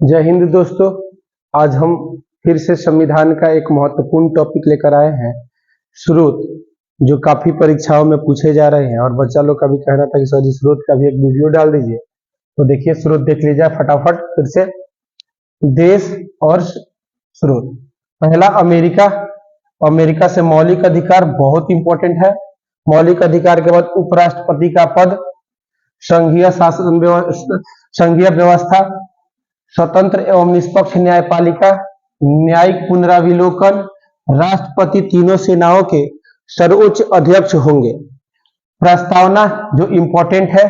जय हिंद दोस्तों। आज हम फिर से संविधान का एक महत्वपूर्ण टॉपिक लेकर आए हैं, स्रोत, जो काफी परीक्षाओं में पूछे जा रहे हैं। और बच्चा लोग का भी कहना था कि सर जी स्रोत का भी एक वीडियो डाल दीजिए। तो देखिए स्रोत देख लीजिए फटाफट फिर से। देश और स्रोत। पहला अमेरिका। अमेरिका से मौलिक अधिकार बहुत इंपॉर्टेंट है। मौलिक अधिकार के बाद उपराष्ट्रपति का पद, संघीय शासन संघीय व्यवस्था, स्वतंत्र एवं निष्पक्ष न्यायपालिका, न्यायिक पुनराविलोकन, राष्ट्रपति तीनों सेनाओं के सर्वोच्च अध्यक्ष होंगे। प्रस्तावना जो इंपॉर्टेंट है,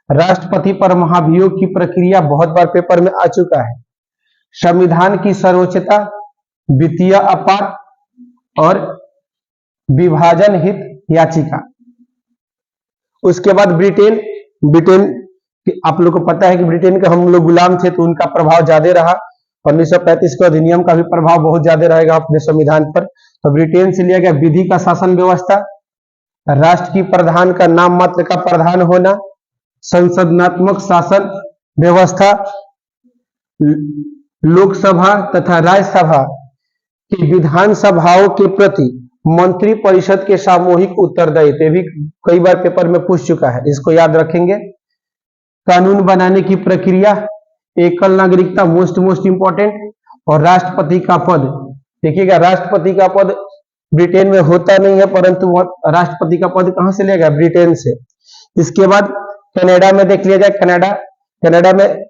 राष्ट्रपति पर महाभियोग की प्रक्रिया बहुत बार पेपर में आ चुका है। संविधान की सर्वोच्चता, वित्तीय आपात और विभाजन हित याचिका। उसके बाद ब्रिटेन। आप लोग को पता है कि ब्रिटेन के हम लोग गुलाम थे, तो उनका प्रभाव ज्यादा रहा। 1935 के अधिनियम का भी प्रभाव बहुत ज्यादा रहेगा अपने संविधान पर। तो ब्रिटेन से लिया गया विधि का शासन व्यवस्था, राष्ट्र की प्रधान का नाम मात्र का प्रधान होना, संसदनात्मक शासन व्यवस्था, लोकसभा तथा राज्यसभा की विधानसभाओं के प्रति मंत्री परिषद के सामूहिक उत्तरदायित्व भी कई बार पेपर में पूछ चुका है, इसको याद रखेंगे। कानून बनाने की प्रक्रिया, एकल नागरिकता मोस्ट इंपॉर्टेंट, और राष्ट्रपति का पद। देखिएगा राष्ट्रपति का पद ब्रिटेन में होता नहीं है, परंतु राष्ट्रपति का पद कहां से लिया गया? ब्रिटेन से। इसके बाद कनाडा में देख लिया जाए। कनाडा में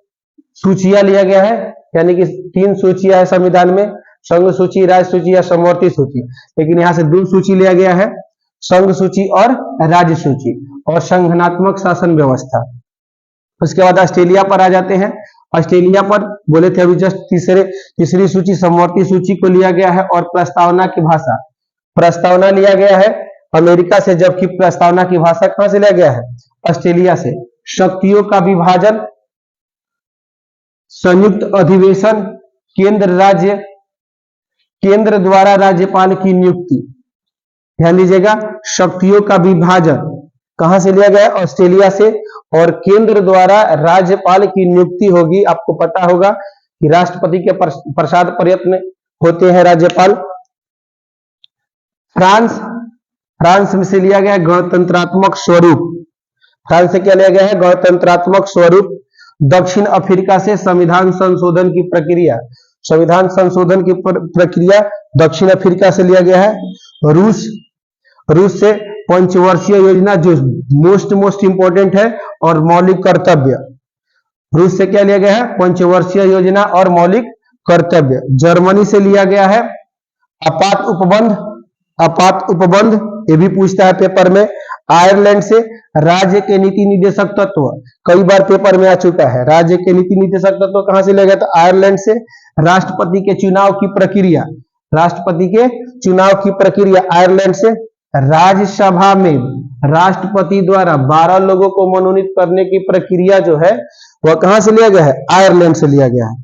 सूचियां लिया गया है, यानी कि 3 सूचियां है संविधान में, संघ सूची, राज्य सूची या समवर्ती सूची। लेकिन यहां से 2 सूची लिया गया है, संघ सूची और राज्य सूची, और संघनात्मक शासन व्यवस्था। उसके बाद ऑस्ट्रेलिया पर आ जाते हैं। ऑस्ट्रेलिया पर बोले थे अभी जस्ट तीसरी सूची समवर्ती सूची को लिया गया है। और प्रस्तावना की भाषा, प्रस्तावना लिया गया है अमेरिका से, जबकि प्रस्तावना की भाषा कहां से लिया गया है? ऑस्ट्रेलिया से। शक्तियों का विभाजन, संयुक्त अधिवेशन, केंद्र द्वारा राज्यपाल की नियुक्ति। ध्यान दीजिएगा, शक्तियों का विभाजन कहां से लिया गया? ऑस्ट्रेलिया से। और केंद्र द्वारा राज्यपाल की नियुक्ति होगी। आपको पता होगा कि राष्ट्रपति के प्रसाद प्रयत्न होते हैं राज्यपाल। फ्रांस में से लिया गया गणतंत्रात्मक स्वरूप। फ्रांस से क्या लिया गया है? गणतंत्रात्मक स्वरूप। दक्षिण अफ्रीका से संविधान संशोधन की प्रक्रिया, संविधान संशोधन की प्रक्रिया दक्षिण अफ्रीका से लिया गया है। रूस से पंचवर्षीय योजना, जो मोस्ट इंपॉर्टेंट है, और मौलिक कर्तव्य। रूस से क्या लिया गया है? पंचवर्षीय योजना और मौलिक कर्तव्य। जर्मनी से लिया गया है आपात उपबंध, ये भी पूछता है पेपर में। आयरलैंड से राज्य के नीति निर्देशक तत्व, कई बार पेपर में आ चुका है। राज्य के नीति निर्देशक तत्व कहां से लिया गया? तो आयरलैंड से। राष्ट्रपति के चुनाव की प्रक्रिया आयरलैंड से। राज्यसभा में राष्ट्रपति द्वारा 12 लोगों को मनोनीत करने की प्रक्रिया जो है वह कहां से लिया गया है? आयरलैंड से लिया गया है।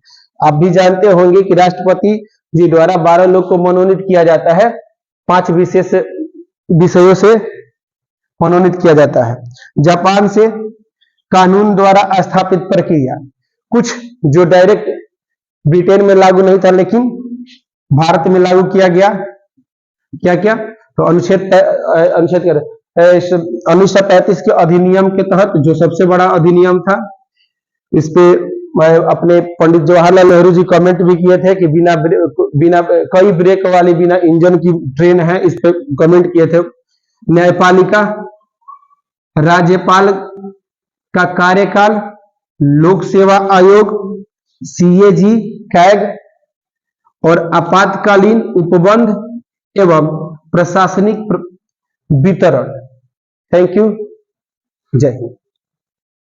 आप भी जानते होंगे कि राष्ट्रपति जी द्वारा 12 लोग को मनोनीत किया जाता है, 5 विशेष विषयों से मनोनीत किया जाता है। जापान से कानून द्वारा स्थापित प्रक्रिया, कुछ जो डायरेक्ट ब्रिटेन में लागू नहीं था लेकिन भारत में लागू किया गया। क्या? तो अनुच्छेद 1935 के अधिनियम के तहत, जो सबसे बड़ा अधिनियम था, इस पे मैं अपने पंडित जवाहरलाल नेहरू जी कमेंट भी किए थे कि बिना कई ब्रेक वाली, बिना इंजन की ट्रेन है, इस पे कमेंट किए थे। न्यायपालिका, राज्यपाल का कार्यकाल, लोक सेवा आयोग, CAG, कैग, और आपातकालीन उपबंध एवं प्रशासनिक वितरण। Thank you. जय हिंद।